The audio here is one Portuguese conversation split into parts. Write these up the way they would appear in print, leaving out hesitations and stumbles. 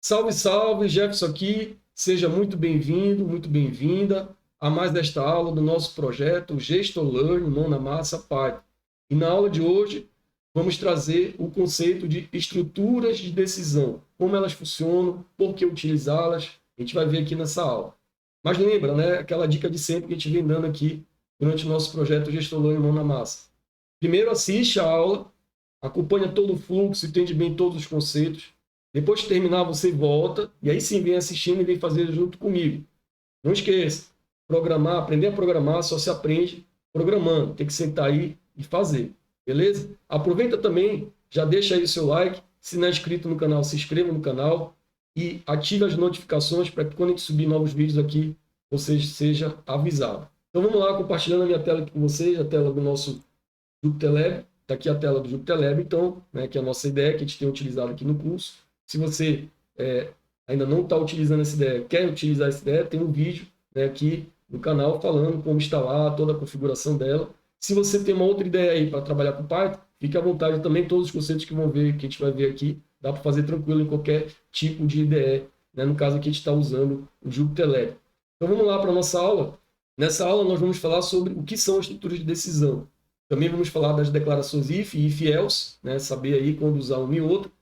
Salve, salve, Jefferson aqui. Seja muito bem-vindo, muito bem-vinda a mais desta aula do nosso projeto Gestor Learn Mão na Massa Python. E na aula de hoje vamos trazer o conceito de estruturas de decisão, como elas funcionam, por que utilizá-las, a gente vai ver aqui nessa aula. Mas lembra, né, aquela dica de sempre que a gente vem dando aqui durante o nosso projeto Gestor Learn Mão na Massa. Primeiro assiste a aula, acompanha todo o fluxo, entende bem todos os conceitos. Depois de terminar, você volta e aí sim vem assistindo e vem fazer junto comigo. Não esqueça, programar, aprender a programar só se aprende programando. Tem que sentar aí e fazer, beleza? Aproveita também, já deixa aí o seu like. Se não é inscrito no canal, se inscreva no canal e ative as notificações para que quando a gente subir novos vídeos aqui, você seja avisado. Então vamos lá, compartilhando a minha tela aqui com vocês, a tela do nosso JupyterLab. Está aqui a tela do JupyterLab, então, né, que é a nossa ideia que a gente tem utilizado aqui no curso. Se você ainda não está utilizando essa ideia, quer utilizar essa ideia, tem um vídeo, né, aqui no canal falando como instalar, toda a configuração dela. Se você tem uma outra ideia aí para trabalhar com Python, fique à vontade também, todos os conceitos que a gente vai ver aqui, dá para fazer tranquilo em qualquer tipo de IDE, né? No caso aqui a gente está usando o JupyterLab. Então vamos lá para a nossa aula. Nessa aula nós vamos falar sobre o que são estruturas de decisão. Também vamos falar das declarações if e if-else, né? Saber aí quando usar uma e outra.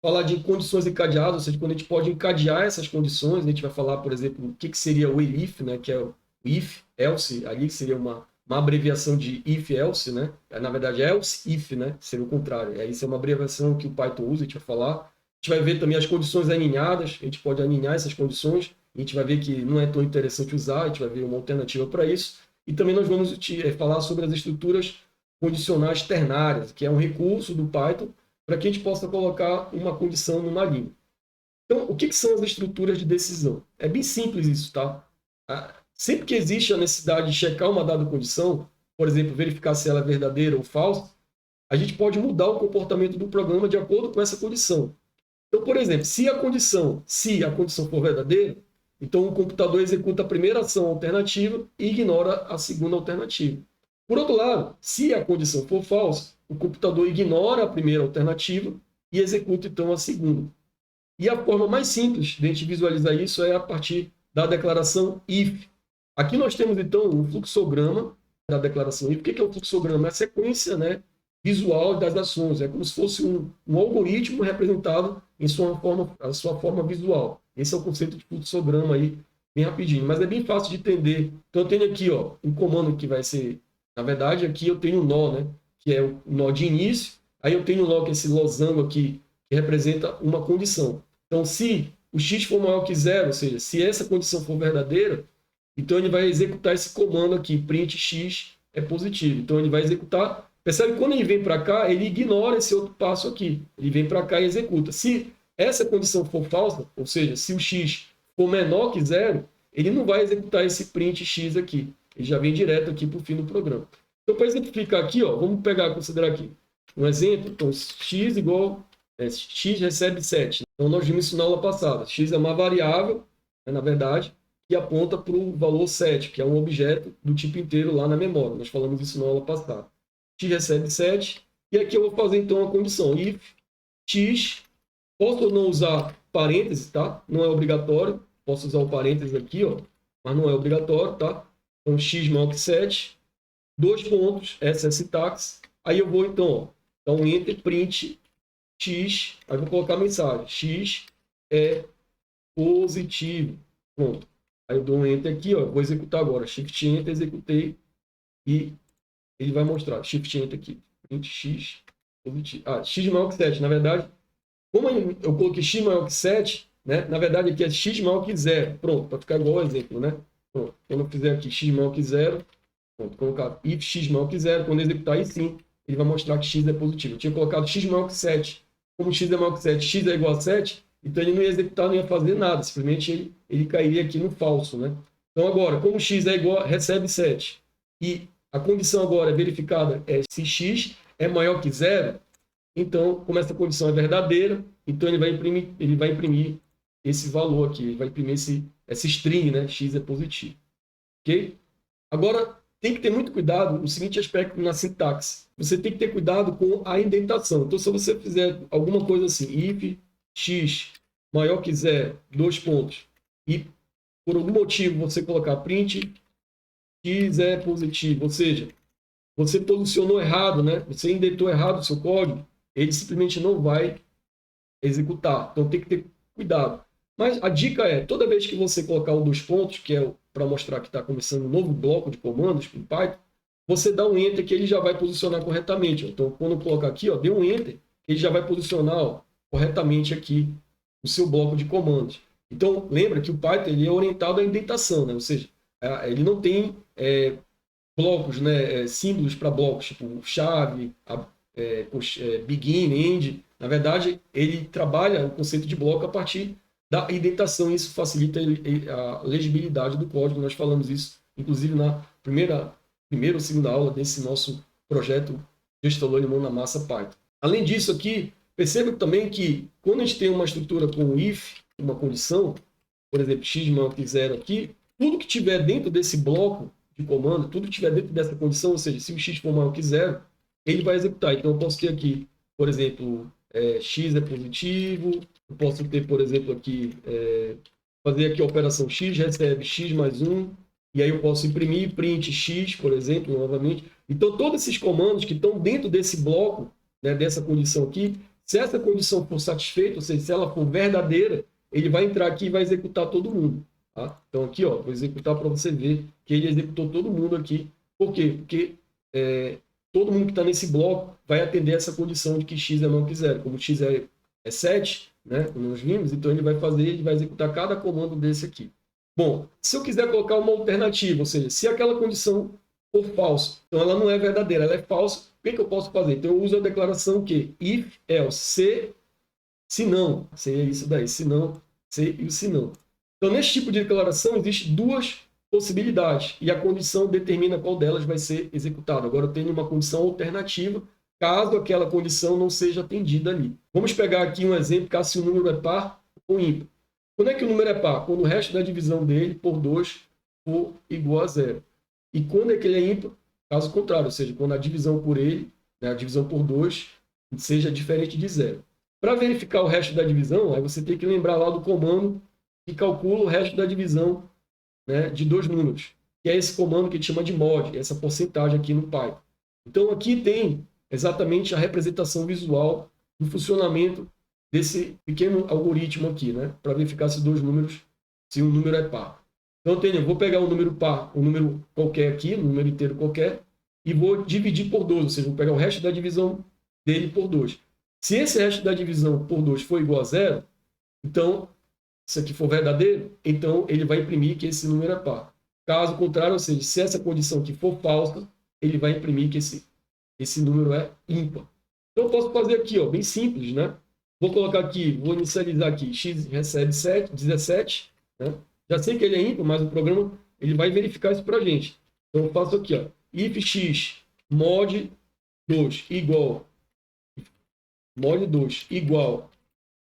Falar de condições encadeadas, ou seja, quando a gente pode encadear essas condições, a gente vai falar, por exemplo, o que seria o if, né? Que é o if, else, ali que seria uma abreviação de if-else, né? Na verdade, else-if, né? Seria o contrário. Isso é uma abreviação que o Python usa, a gente vai falar. A gente vai ver também as condições aninhadas, a gente pode aninhar essas condições, a gente vai ver que não é tão interessante usar, a gente vai ver uma alternativa para isso. E também nós vamos falar sobre as estruturas condicionais ternárias, que é um recurso do Python para que a gente possa colocar uma condição numa linha. Então, o que são as estruturas de decisão? É bem simples isso, tá? Sempre que existe a necessidade de checar uma dada condição, por exemplo, verificar se ela é verdadeira ou falsa, a gente pode mudar o comportamento do programa de acordo com essa condição. Então, por exemplo, se a condição for verdadeira, então o computador executa a primeira ação alternativa e ignora a segunda alternativa. Por outro lado, se a condição for falsa, o computador ignora a primeira alternativa e executa então a segunda. E a forma mais simples de a gente visualizar isso é a partir da declaração if. Aqui nós temos então um fluxograma da declaração if. O que é um fluxograma? É a sequência, né, visual das ações. É como se fosse um algoritmo representado em a sua forma visual. Esse é o conceito de fluxograma aí, bem rapidinho. Mas é bem fácil de entender. Então eu tenho aqui um comando que vai ser, na verdade, aqui eu tenho um nó, né, que é o nó de início. Aí eu tenho um nó, que é esse losango aqui, que representa uma condição. Então, se o x for maior que zero, ou seja, se essa condição for verdadeira, então ele vai executar esse comando aqui, print x é positivo. Então ele vai executar. Percebe que quando ele vem para cá, ele ignora esse outro passo aqui. Ele vem para cá e executa. Se essa condição for falsa, ou seja, se o x for menor que zero, ele não vai executar esse print x aqui. Ele já vem direto aqui para o fim do programa. Então, para exemplificar aqui, vamos considerar aqui um exemplo. Então, x igual x recebe 7. Então, nós vimos isso na aula passada. X é uma variável, né, na verdade, que aponta para o valor 7, que é um objeto do tipo inteiro lá na memória. Nós falamos isso na aula passada. X recebe 7. E aqui eu vou fazer, então, a condição. If x, posso não usar parênteses, tá? Não é obrigatório. Posso usar o parênteses aqui, mas não é obrigatório, tá? Então, x maior que 7. 2 pontos, essa é sintaxe. Aí eu vou, então, dar um enter, print x, aí vou colocar a mensagem, x é positivo, pronto. Aí eu dou um enter aqui, vou executar agora, shift enter, executei, e ele vai mostrar, shift enter aqui, print x positivo. X maior que 7, na verdade, como eu coloquei x maior que 7, né, na verdade aqui é x maior que 0, pronto, para ficar igual ao exemplo, né, pronto. Quando eu fizer aqui x maior que 0, pronto, colocar if x maior que 0, quando executar aí sim, ele vai mostrar que x é positivo. Eu tinha colocado x maior que 7, como x é maior que 7, x é igual a 7, então ele não ia executar, não ia fazer nada, simplesmente ele cairia aqui no falso, né? Então agora, como x é igual, recebe 7, e a condição agora é verificada se x é maior que 0, então, como essa condição é verdadeira, então ele vai imprimir esse valor aqui, ele vai imprimir essa string, né? X é positivo. Ok? Agora, tem que ter muito cuidado no seguinte aspecto na sintaxe. Você tem que ter cuidado com a indentação. Então, se você fizer alguma coisa assim, if x maior que zero, dois pontos, e por algum motivo você colocar print x é positivo, ou seja, você posicionou errado, né? Você indentou errado o seu código, ele simplesmente não vai executar. Então tem que ter cuidado. Mas a dica é, toda vez que você colocar o dois pontos, que é para mostrar que está começando um novo bloco de comandos em Python, você dá um Enter que ele já vai posicionar corretamente. Então, quando eu colocar aqui, ó, dê um Enter, ele já vai posicionar, ó, corretamente aqui o seu bloco de comandos. Então, lembra que o Python ele é orientado à indentação, né? Ou seja, ele não tem blocos, né? Símbolos para blocos, tipo chave, begin, end. Na verdade, ele trabalha o conceito de bloco a partir da indentação, e isso facilita a legibilidade do código. Nós falamos isso, inclusive, na primeira ou segunda aula desse nosso projeto Gestor Learning Mão na Massa Python. Além disso aqui, perceba também que quando a gente tem uma estrutura com if, uma condição, por exemplo, x maior que zero aqui, tudo que tiver dentro desse bloco de comando, tudo que tiver dentro dessa condição, ou seja, se o x for maior que zero, ele vai executar. Então eu posso ter aqui, por exemplo, x é positivo, eu posso ter, por exemplo, aqui, fazer aqui a operação x, recebe x mais 1, e aí eu posso imprimir print x, por exemplo, novamente. Então todos esses comandos que estão dentro desse bloco, né, dessa condição aqui, se essa condição for satisfeita, ou seja, se ela for verdadeira, ele vai entrar aqui e vai executar todo mundo. Tá? Então aqui, ó, vou executar para você ver que ele executou todo mundo aqui. Por quê? Porque todo mundo que está nesse bloco vai atender essa condição de que x é maior que zero. Como x é 7, né, como nós vimos, então ele vai executar cada comando desse aqui. Bom, se eu quiser colocar uma alternativa, ou seja, se aquela condição for falsa, então ela não é verdadeira, ela é falsa, o que eu posso fazer? Então eu uso a declaração que if, else, se não, seria isso daí, se não, se e o se não. Então nesse tipo de declaração existem duas possibilidades e a condição determina qual delas vai ser executada. Agora eu tenho uma condição alternativa caso aquela condição não seja atendida ali. Vamos pegar aqui um exemplo, caso se o número é par ou ímpar. Quando é que o número é par? Quando o resto da divisão dele por 2 for igual a zero. E quando é que ele é ímpar? Caso contrário, ou seja, quando a divisão por ele, né, a divisão por 2, seja diferente de zero. Para verificar o resto da divisão, aí você tem que lembrar lá do comando que calcula o resto da divisão, né, de dois números, que é esse comando que a gente chama de mod, essa porcentagem aqui no Python. Então aqui tem exatamente a representação visual do funcionamento desse pequeno algoritmo aqui, né, para verificar se dois números, se um número é par. Então eu vou pegar um número par, um número qualquer aqui, um número inteiro qualquer, e vou dividir por 2, ou seja, vou pegar o resto da divisão dele por 2. Se esse resto da divisão por 2 for igual a zero, então, se aqui for verdadeiro, então ele vai imprimir que esse número é par. Caso contrário, ou seja, se essa condição aqui for falsa, ele vai imprimir que esse número é ímpar. Então eu posso fazer aqui, ó, bem simples, né? Vou colocar aqui, vou inicializar aqui, x recebe 17, né? Já sei que ele é ímpar, mas o programa ele vai verificar isso para a gente. Então eu faço aqui, ó, if x mod 2 igual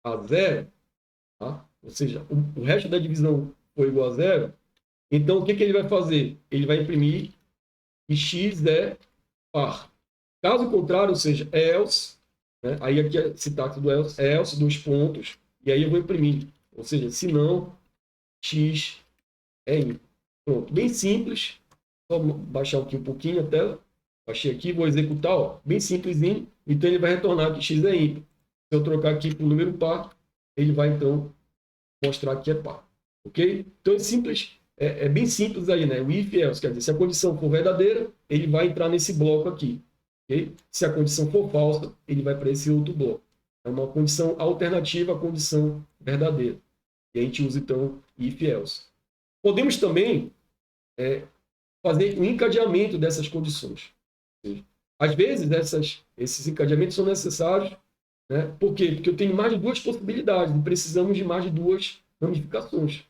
a zero, tá? Ou seja, o resto da divisão for igual a zero, então o que ele vai fazer? Ele vai imprimir que x é par. Caso contrário, ou seja, else, né? Aí aqui é a sintaxe do else, dois pontos, e aí eu vou imprimir. Ou seja, se não, x é ímpar. Pronto, bem simples. Só baixar aqui um pouquinho a tela. Baixei aqui, vou executar, ó, bem simplesinho. Então ele vai retornar que x é ímpar. Se eu trocar aqui para o número par, ele vai então mostrar que é par. Ok? Então é bem simples aí, né? O if else, quer dizer, se a condição for verdadeira, ele vai entrar nesse bloco aqui. Okay? Se a condição for falsa, ele vai para esse outro bloco. É uma condição alternativa à condição verdadeira. E a gente usa então if else. Podemos também fazer um encadeamento dessas condições. Às vezes, esses encadeamentos são necessários, né? Por quê? Porque eu tenho mais de duas possibilidades e precisamos de mais de duas ramificações.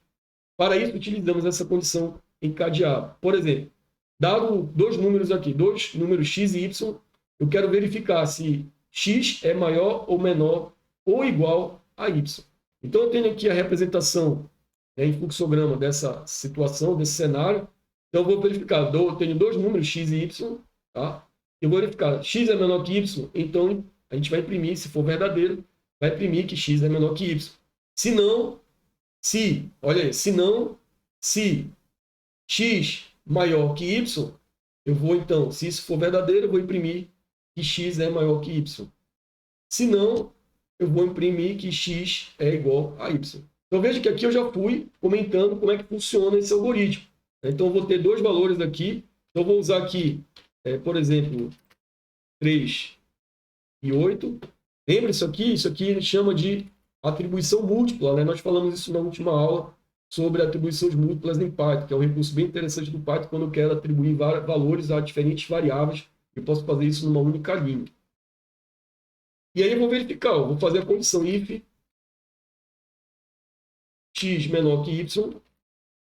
Para isso, utilizamos essa condição encadeada. Por exemplo, dado dois números aqui, dois números x e y, eu quero verificar se x é maior ou menor ou igual a y. Então, eu tenho aqui a representação, né, em fluxograma dessa situação, desse cenário. Então, eu vou verificar, eu tenho dois números x e y, tá? Eu vou verificar, x é menor que y, então a gente vai imprimir, se for verdadeiro, vai imprimir que x é menor que y. Se não, olha aí, se x maior que y, eu vou então, se isso for verdadeiro, eu vou imprimir que x é maior que y. Se não, eu vou imprimir que x é igual a y. Então veja que aqui eu já fui comentando como é que funciona esse algoritmo. Então eu vou ter dois valores aqui. Então eu vou usar aqui, por exemplo, 3 e 8. Lembra isso aqui? Isso aqui chama de atribuição múltipla, né? Nós falamos isso na última aula sobre atribuições múltiplas em Python, que é um recurso bem interessante do Python quando eu quero atribuir valores a diferentes variáveis. Eu posso fazer isso numa única linha. E aí eu vou verificar, eu vou fazer a condição if x menor que y,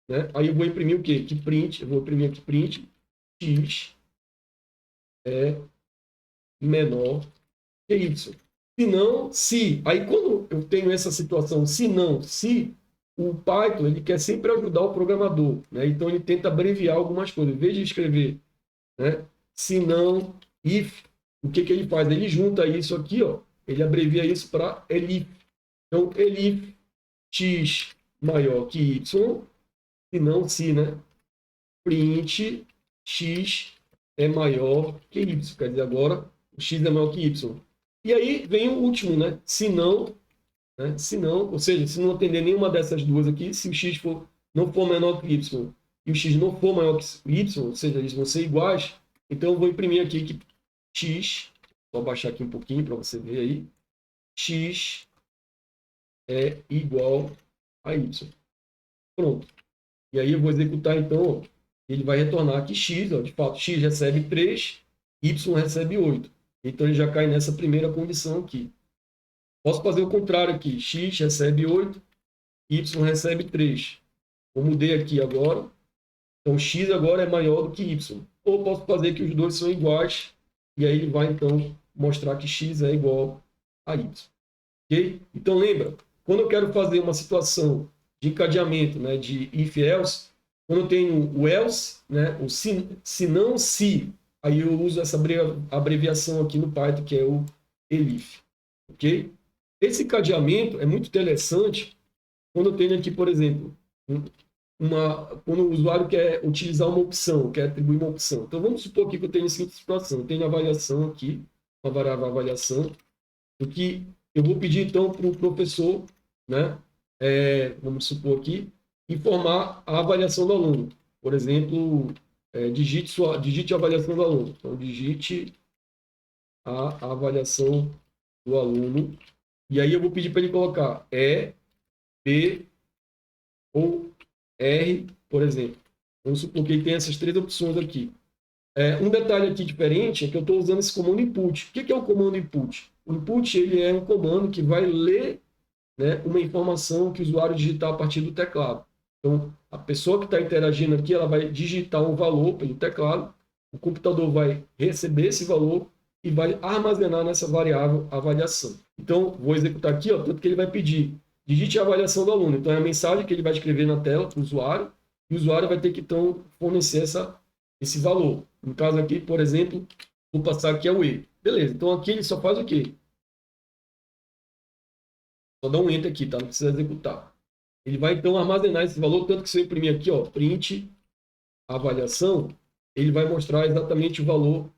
né? Aí eu vou imprimir o quê? Que print, eu vou imprimir aqui print x é menor que y. Se não, se. Aí quando eu tenho essa situação, se não, se, o Python ele quer sempre ajudar o programador, né? Então ele tenta abreviar algumas coisas. Em vez de escrever, né? Se não, if, o que ele faz? Ele junta isso aqui, ó, ele abrevia isso para elif. Então, elif x maior que y, se não, se, né? Print x é maior que y. Quer dizer, agora o x é maior que y. E aí vem o último, né? Se não, né? Se não, ou seja, se não atender nenhuma dessas duas aqui, se o x não for menor que y e o x não for maior que y, ou seja, eles vão ser iguais, então eu vou imprimir aqui que x, vou abaixar aqui um pouquinho para você ver aí, x é igual a y. Pronto. E aí eu vou executar, então, ó, ele vai retornar que x, ó, de fato, x recebe 3, y recebe 8. Então ele já cai nessa primeira condição aqui. Posso fazer o contrário aqui. X recebe 8, y recebe 3. Eu mudei aqui agora. Então, x agora é maior do que y. Ou posso fazer que os dois são iguais. E aí ele vai, então, mostrar que x é igual a y. Ok? Então, lembra, quando eu quero fazer uma situação de encadeamento, né, de if-else, quando eu tenho o else, né, o se não, se, aí eu uso essa abreviação aqui no Python, que é o elif. Ok? Esse cadeamento é muito interessante quando eu tenho aqui, por exemplo, quando o usuário quer utilizar uma opção, quer atribuir uma opção. Então, vamos supor aqui que eu tenho a seguinte situação. Eu tenho a avaliação aqui, uma variável avaliação, o que eu vou pedir, então, para o professor, né, vamos supor aqui, informar a avaliação do aluno. Por exemplo, digite a avaliação do aluno. Então, digite a avaliação do aluno. E aí eu vou pedir para ele colocar E, B ou R, por exemplo. Vamos supor que ele tem essas três opções aqui. Um detalhe aqui diferente é que eu estou usando esse comando input. O que é o comando input? O input ele é um comando que vai ler, né, uma informação que o usuário digitar a partir do teclado. Então, a pessoa que está interagindo aqui, ela vai digitar um valor pelo teclado, o computador vai receber esse valor e vai armazenar nessa variável avaliação. Então, vou executar aqui, ó, tanto que ele vai pedir, digite a avaliação do aluno. Então, é a mensagem que ele vai escrever na tela para o usuário, e o usuário vai ter que, então, fornecer esse valor. No caso aqui, por exemplo, vou passar aqui ao E. Beleza, então aqui ele só faz o quê? Só dá um Enter aqui, tá? Não precisa executar. Ele vai, então, armazenar esse valor, tanto que se eu imprimir aqui, ó, print avaliação, ele vai mostrar exatamente o valor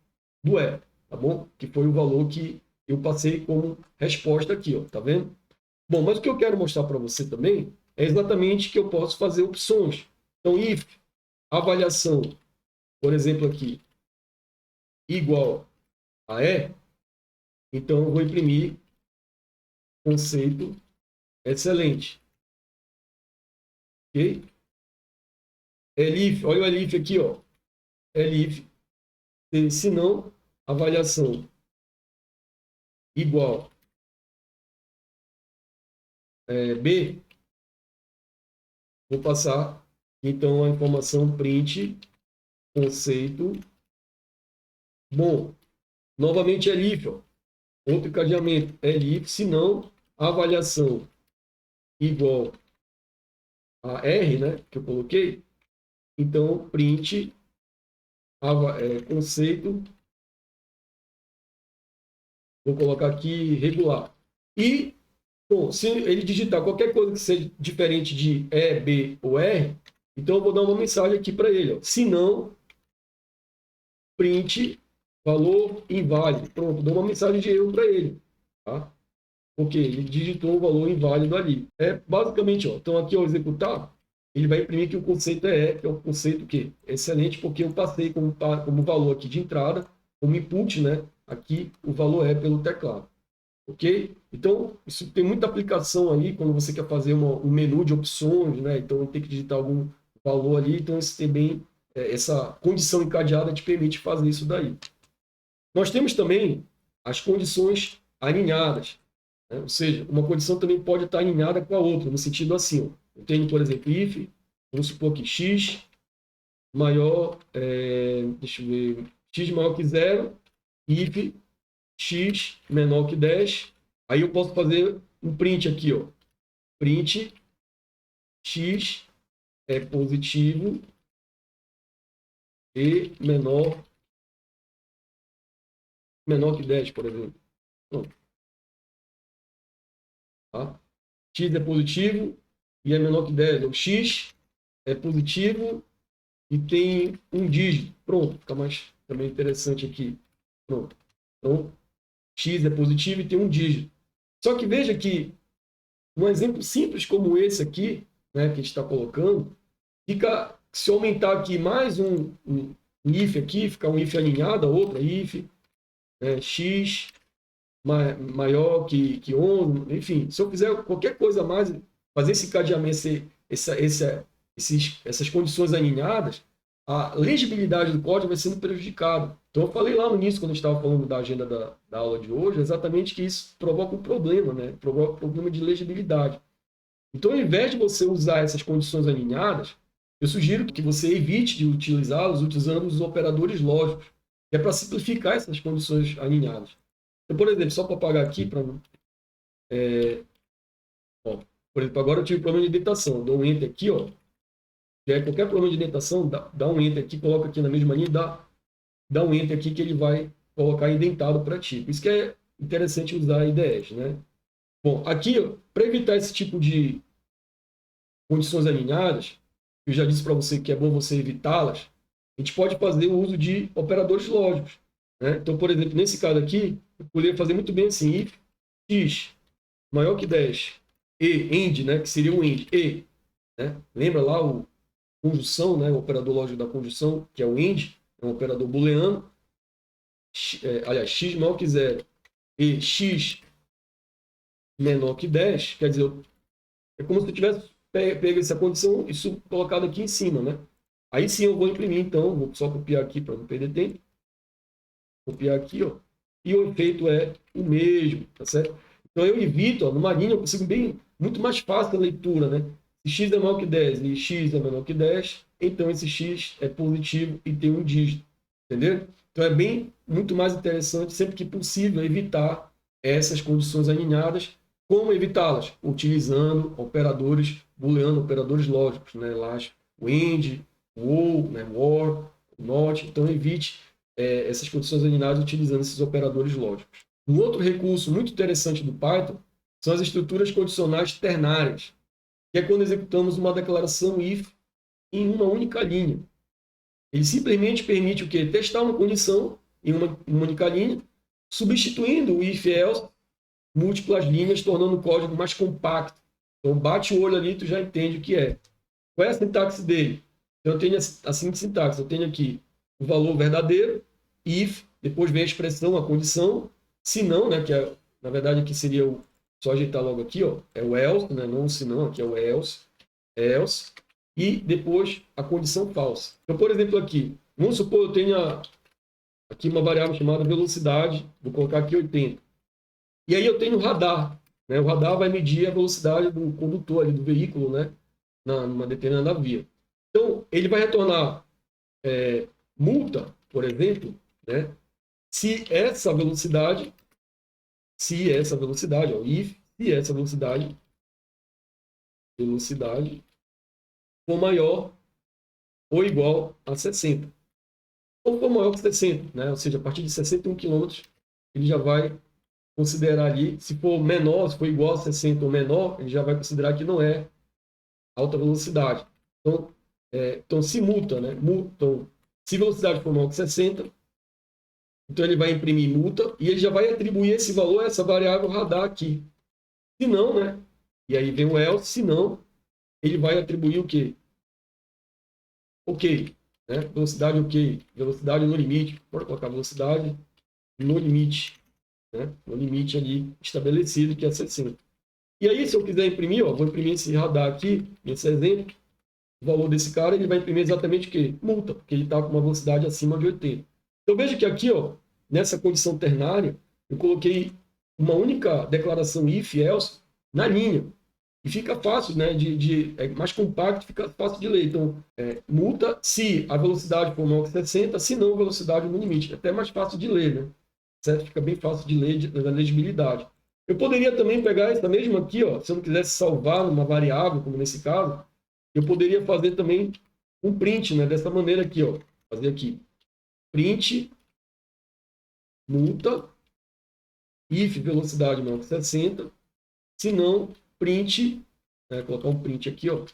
do E, tá bom? Que foi o valor que eu passei como resposta aqui, ó, tá vendo? Bom, mas o que eu quero mostrar para você também é exatamente que eu posso fazer opções. Então, if avaliação, por exemplo aqui, igual a E, então eu vou imprimir conceito excelente. Ok? Elif, olha o elif aqui, ó. Elif, se não, avaliação igual B, vou passar, então, a informação print, conceito, bom. Novamente, elif, ó. Outro encadeamento, elif, se não, avaliação igual a R, né, que eu coloquei, então, print, conceito, vou colocar aqui regular. E Bom, se ele digitar qualquer coisa que seja diferente de E, B ou R, então eu vou dar uma mensagem aqui para ele. Ó. Se não, print valor inválido. Pronto, dou uma mensagem de erro para ele. Tá? Porque ele digitou o valor inválido ali. É basicamente, ó, então aqui ao executar, ele vai imprimir que o conceito é E, que é um conceito que é excelente, porque eu passei como valor aqui de entrada, como input, né? Aqui o valor é pelo teclado. Ok? Então, isso tem muita aplicação aí quando você quer fazer um menu de opções, né? Então, tem que digitar algum valor ali. Então, esse também, essa condição encadeada te permite fazer isso daí. Nós temos também as condições alinhadas. Né? Ou seja, uma condição também pode estar alinhada com a outra, no sentido assim. Ó, eu tenho, por exemplo, if, vamos supor que x maior, deixa eu ver, x maior que zero, if x menor que 10. Aí eu posso fazer um print aqui, ó. Print x é positivo e menor que 10, por exemplo. Pronto, tá? X é positivo e é menor que 10. O x é positivo e tem um dígito. Pronto, fica mais também interessante aqui. Pronto. Então, x é positivo e tem um dígito. Só que veja que um exemplo simples como esse aqui, né, que a gente está colocando, fica, se eu aumentar aqui mais um if aqui, ficar um if alinhado, a outra if, x maior que 11, enfim, se eu fizer qualquer coisa a mais, fazer esse cadeamento, essas condições alinhadas, a legibilidade do código vai sendo prejudicada. Então, eu falei lá no início, quando a gente estava falando da agenda da aula de hoje, exatamente que isso provoca um problema, né? Provoca um problema de legibilidade. Então, ao invés de você usar essas condições alinhadas, eu sugiro que você evite de utilizá-los utilizando os operadores lógicos, que é para simplificar essas condições alinhadas. Então, por exemplo, só para apagar aqui, por exemplo, agora eu tive problema de indentação, dou um enter aqui, ó, qualquer problema de indentação, dá um enter aqui, coloca aqui na mesma linha, dá um enter aqui que ele vai colocar indentado para ti. Por isso que é interessante usar IDEs, né? Bom, aqui, para evitar esse tipo de condições alinhadas, eu já disse para você que é bom você evitá-las, a gente pode fazer o uso de operadores lógicos. Né? Então, por exemplo, nesse caso aqui, eu poderia fazer muito bem assim, if x maior que 10 e end, né, que seria o end, e, né? Lembra lá o conjunção, né, o operador lógico da conjunção, que é o end, é um operador booleano, aliás, x maior que 0 e x menor que 10, quer dizer, é como se eu tivesse pego essa condição e isso colocado aqui em cima, né? Aí sim eu vou imprimir, então, vou só copiar aqui para não perder tempo. Copiar aqui, ó. E o efeito é o mesmo, tá certo? Então eu evito, ó, numa linha eu consigo muito mais fácil a leitura, né? Se x é maior que 10 e x é menor que 10, então esse x é positivo e tem um dígito, entendeu? Então é muito mais interessante, sempre que possível, evitar essas condições alinhadas. Como evitá-las? Utilizando operadores booleanos, operadores lógicos, né? Lá, o AND, o OR, né? O OR, o NOT. Então evite essas condições alinhadas utilizando esses operadores lógicos. Um outro recurso muito interessante do Python são as estruturas condicionais ternárias, que é quando executamos uma declaração if em uma única linha. Ele simplesmente permite o quê? Testar uma condição em uma única linha, substituindo o if-else múltiplas linhas, tornando o código mais compacto. Então, bate o olho ali e tu já entende o que é. Qual é a sintaxe dele? Então, eu tenho a seguinte sintaxe. Eu tenho aqui o valor verdadeiro, if, depois vem a expressão, a condição, se não, né, que na verdade aqui seria só ajeitar logo aqui, ó, é o else, né, não o se não, aqui é o else, e depois a condição falsa. Então, por exemplo, aqui, vamos supor eu tenha aqui uma variável chamada velocidade, vou colocar aqui 80. E aí eu tenho o radar, né, o radar vai medir a velocidade do condutor ali, do veículo, né, numa determinada via. Então, ele vai retornar multa, por exemplo, né, se essa velocidade, ó, if, se essa velocidade for maior ou igual a 60. Ou for maior que 60, né? Ou seja, a partir de 61 km, ele já vai considerar ali, se for menor, se for igual a 60 ou menor, ele já vai considerar que não é alta velocidade. Então se multa, né? Então, se a velocidade for maior que 60, então ele vai imprimir multa e ele já vai atribuir esse valor a essa variável radar aqui. Se não, né? E aí vem o else, se não, ele vai atribuir o quê? Ok, né? Velocidade ok, velocidade no limite, pode colocar velocidade no limite, né? No limite ali estabelecido, que é 60. E aí, se eu quiser imprimir, ó, vou imprimir esse radar aqui, nesse exemplo, o valor desse cara, ele vai imprimir exatamente o quê? Multa, porque ele está com uma velocidade acima de 80. Então veja que aqui, ó, nessa condição ternária, eu coloquei uma única declaração if, else, na linha. E fica fácil, né? É mais compacto, fica fácil de ler. Então, multa se a velocidade for maior que 60, se não, velocidade no limite. É até mais fácil de ler, né? Certo? Fica bem fácil de ler, da legibilidade. Eu poderia também pegar essa mesma aqui, ó, se eu não quisesse salvar numa variável, como nesse caso, eu poderia fazer também um print, né? Dessa maneira aqui, ó. Fazer aqui. Print, multa, if velocidade maior que 60, se não, print, né? Colocar um print aqui, ó.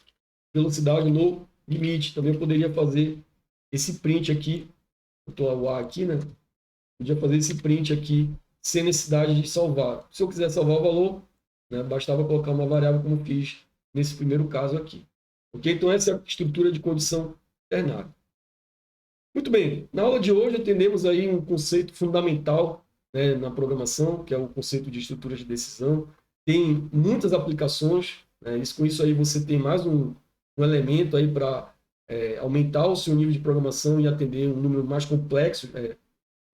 Velocidade no limite. Também eu poderia fazer esse print aqui. Botou o A aqui, né? Podia fazer esse print aqui sem necessidade de salvar. Se eu quiser salvar o valor, né, bastava colocar uma variável como fiz nesse primeiro caso aqui. Ok? Então essa é a estrutura de condição ternária. Muito bem, na aula de hoje entendemos aí um conceito fundamental, né, na programação, que é o conceito de estrutura de decisão. Tem muitas aplicações, né, com isso aí você tem mais um elemento aí para aumentar o seu nível de programação e atender um número mais complexo,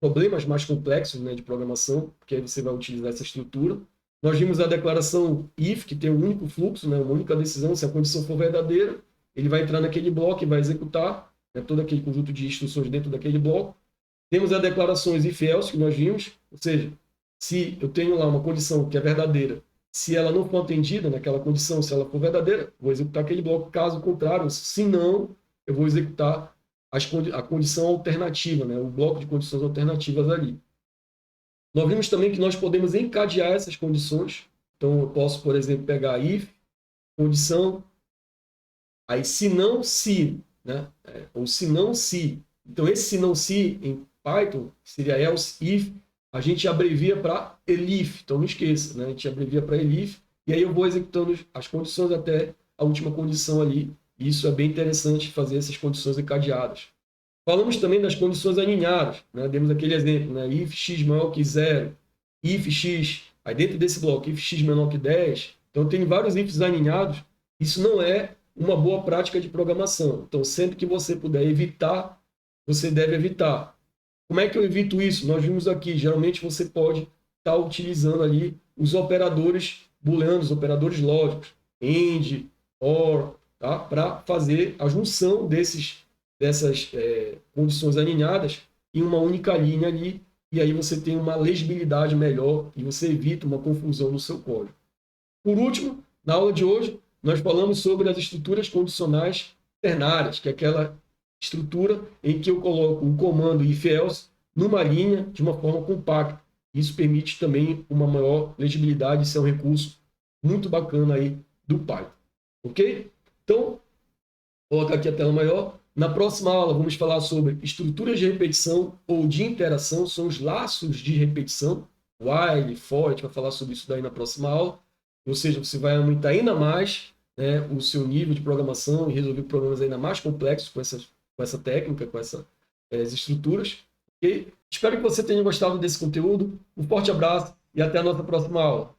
problemas mais complexos, né, de programação, porque aí você vai utilizar essa estrutura. Nós vimos a declaração if, que tem um único fluxo, né, uma única decisão. Se a condição for verdadeira, ele vai entrar naquele bloco e vai executar, né, todo aquele conjunto de instruções dentro daquele bloco. Temos as declarações if else, que nós vimos, ou seja, se eu tenho lá uma condição que é verdadeira, se ela não for atendida naquela condição, se ela for verdadeira, vou executar aquele bloco. Caso contrário, se não, eu vou executar a condição alternativa, né? O bloco de condições alternativas ali. Nós vimos também que nós podemos encadear essas condições. Então, eu posso, por exemplo, pegar if, condição, aí se não se, né? Ou se não se. Então, esse se não se em Python seria else if, a gente abrevia para elif. Então, não esqueça, né? A gente abrevia para elif, e aí eu vou executando as condições até a última condição ali. E isso é bem interessante, fazer essas condições encadeadas. Falamos também das condições alinhadas, né? Demos aquele exemplo, né? If x maior que 0, if x, aí dentro desse bloco, if x menor que 10. Então, tem vários ifs alinhados. Isso não é uma boa prática de programação. Então, sempre que você puder evitar, você deve evitar. Como é que eu evito isso? Nós vimos aqui, geralmente você pode estar utilizando ali os operadores booleanos, operadores lógicos, AND, OR, tá? Para fazer a junção dessas condições alinhadas em uma única linha ali, e aí você tem uma legibilidade melhor e você evita uma confusão no seu código. Por último, na aula de hoje, nós falamos sobre as estruturas condicionais ternárias, que é aquela estrutura em que eu coloco um comando if else numa linha de uma forma compacta. Isso permite também uma maior legibilidade, isso é um recurso muito bacana aí do Python. Ok? Então, vou colocar aqui a tela maior. Na próxima aula, vamos falar sobre estruturas de repetição ou de interação, são os laços de repetição, while, for, a gente vai falar sobre isso daí na próxima aula. Ou seja, você vai aumentar ainda mais, né, o seu nível de programação e resolver problemas ainda mais complexos com essa técnica, com essas estruturas. Okay? Espero que você tenha gostado desse conteúdo. Um forte abraço e até a nossa próxima aula.